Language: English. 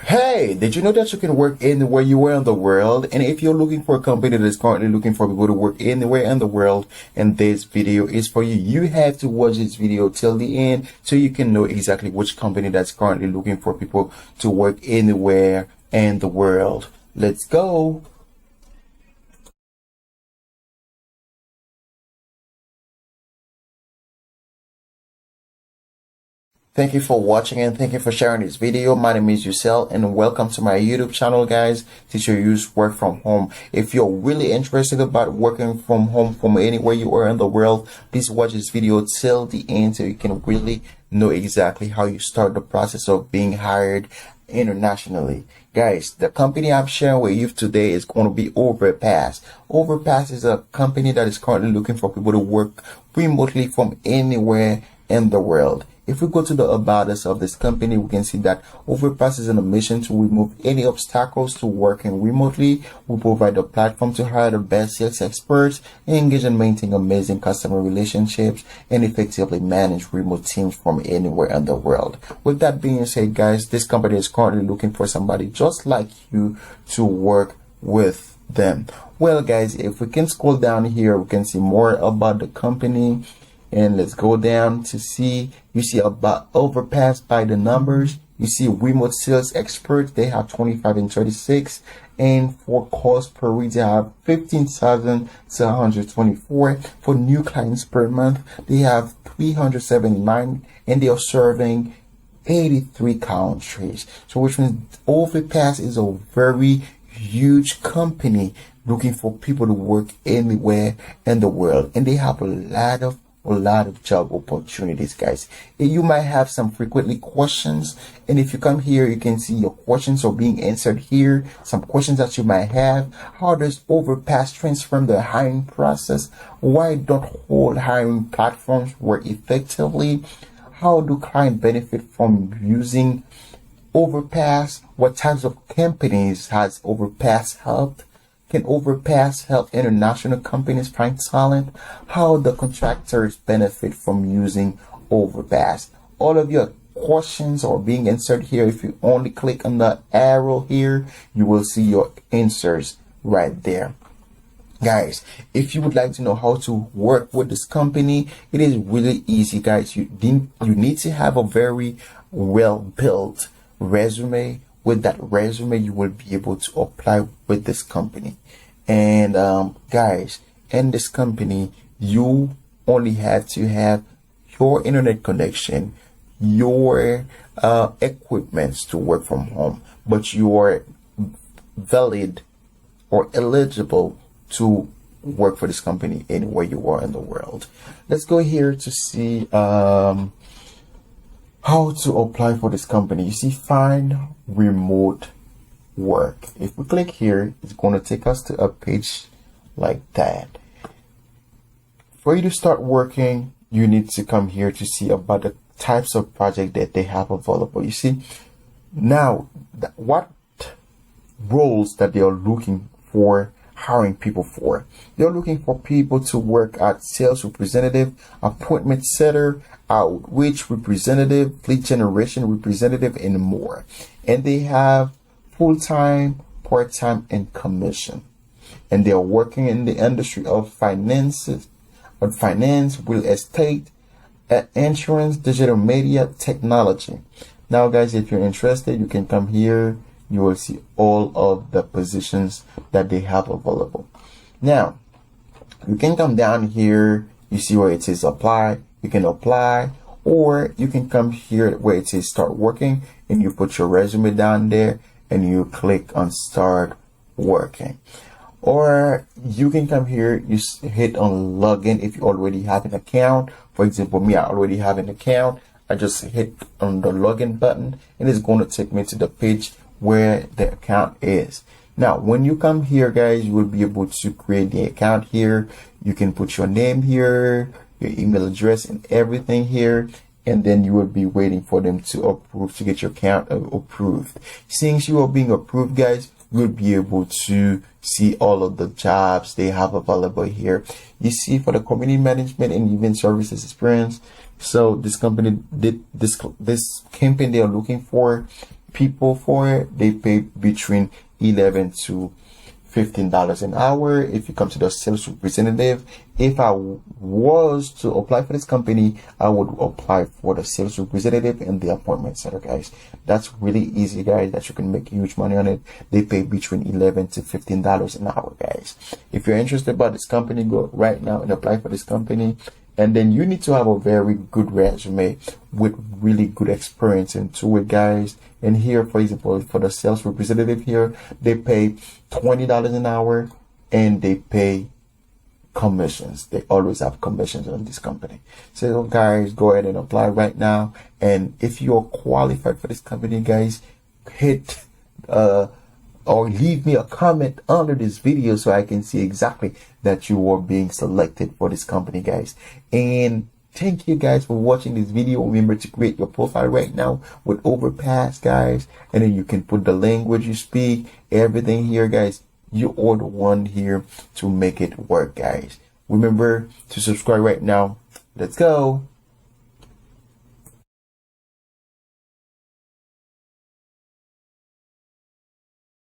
Hey, did you know that you can work anywhere you are in the world? And if you're looking for a company that is currently looking for people to work anywhere in the world, and this video is for you, you have to watch this video till the end so you can know exactly which company that's currently looking for people to work anywhere in the world. Let's go. Thank you for watching and thank you for sharing this video. My name is Yusel and welcome to my YouTube channel, guys. T-cher use work from home. If you're really interested about working from home from anywhere you are in the world, please watch this video till the end so you can really know exactly how you start the process of being hired internationally. Guys, the company I'm sharing with you today is going to be Overpass. Overpass is a company that is currently looking for people to work remotely from anywhere in the world. If we go to the about us of this company, we can see that Overpass is on a mission to remove any obstacles to working remotely. We provide a platform to hire the best sales experts, engage and maintain amazing customer relationships, and effectively manage remote teams from anywhere in the world. With that being said, guys, this company is currently looking for somebody just like you to work with them. Well, guys, if we can scroll down here, we can see more about the company. And let's go down to see, you see about Overpass by the numbers. You see remote sales experts, they have 25 and 36. And for calls per week, they have 15,724. For new clients per month, they have 379 and they are serving 83 countries. So which means Overpass is a very huge company looking for people to work anywhere in the world. And they have a lot of job opportunities, guys. You might have some frequently questions, and if you come here, you can see your questions are being answered here. Some questions that you might have: how does Overpass transform the hiring process? Why don't whole hiring platforms work effectively? How do clients benefit from using Overpass? What types of companies has Overpass helped? Can Overpass help international companies find talent? How do contractors benefit from using Overpass? All of your questions are being answered here. If you only click on the arrow here, you will see your answers right there. Guys, if you would like to know how to work with this company, it is really easy, guys. You need to have a very well built resume. With that resume, you will be able to apply with this company. And guys, in this company, you only have to have your internet connection, your equipment to work from home, but you are valid or eligible to work for this company anywhere you are in the world. Let's go here to see how to apply for this company. You see, find remote work. If we click here, it's going to take us to a page like that. For you to start working, you need to come here to see about the types of project that they have available. You see, now what roles that they are looking for hiring people for. They're looking for people to work at sales representative, appointment setter, outreach representative, lead generation representative, and more. And they have full-time, part-time, and commission. And they are working in the industry of finance, real estate, insurance, digital media, technology. Now, guys, if you're interested, you can come here. You will see all of the positions that they have available. Now, you can come down here. You see where it says apply. You can apply, or you can come here where it says start working, and you put your resume down there and you click on start working. Or you can come here, you hit on login if you already have an account. For example, me, I already have an account. I just hit on the login button and it's going to take me to the page where the account is. Now, when you come here, guys, you will be able to create the account here. You can put your name here, your email address, and everything here. And then you will be waiting for them to approve, to get your account approved. Since you are being approved, guys, you'll be able to see all of the jobs they have available here. You see, for the community management and event services experience. So this company did this campaign, they are looking for people for it. They pay between $11 to $15 an hour. If you come to the sales representative, if I was to apply for this company, I would apply for the sales representative and the appointment center, guys. That's really easy, guys, that you can make huge money on it. They pay between $11 to $15 an hour, guys. If you're interested about this company, go right now and apply for this company. And then you need to have a very good resume with really good experience into it, guys. And here, for example, for the sales representative here, they pay $20 an hour and they pay commissions. They always have commissions on this company. So guys, go ahead and apply right now. And if you're qualified for this company, guys, hit or leave me a comment under this video so I can see exactly that you are being selected for this company, guys. And thank you guys for watching this video. Remember to create your profile right now with Overpass, guys, and then you can put the language you speak, everything here, guys. You are the one here to make it work, guys. Remember to subscribe right now. Let's go.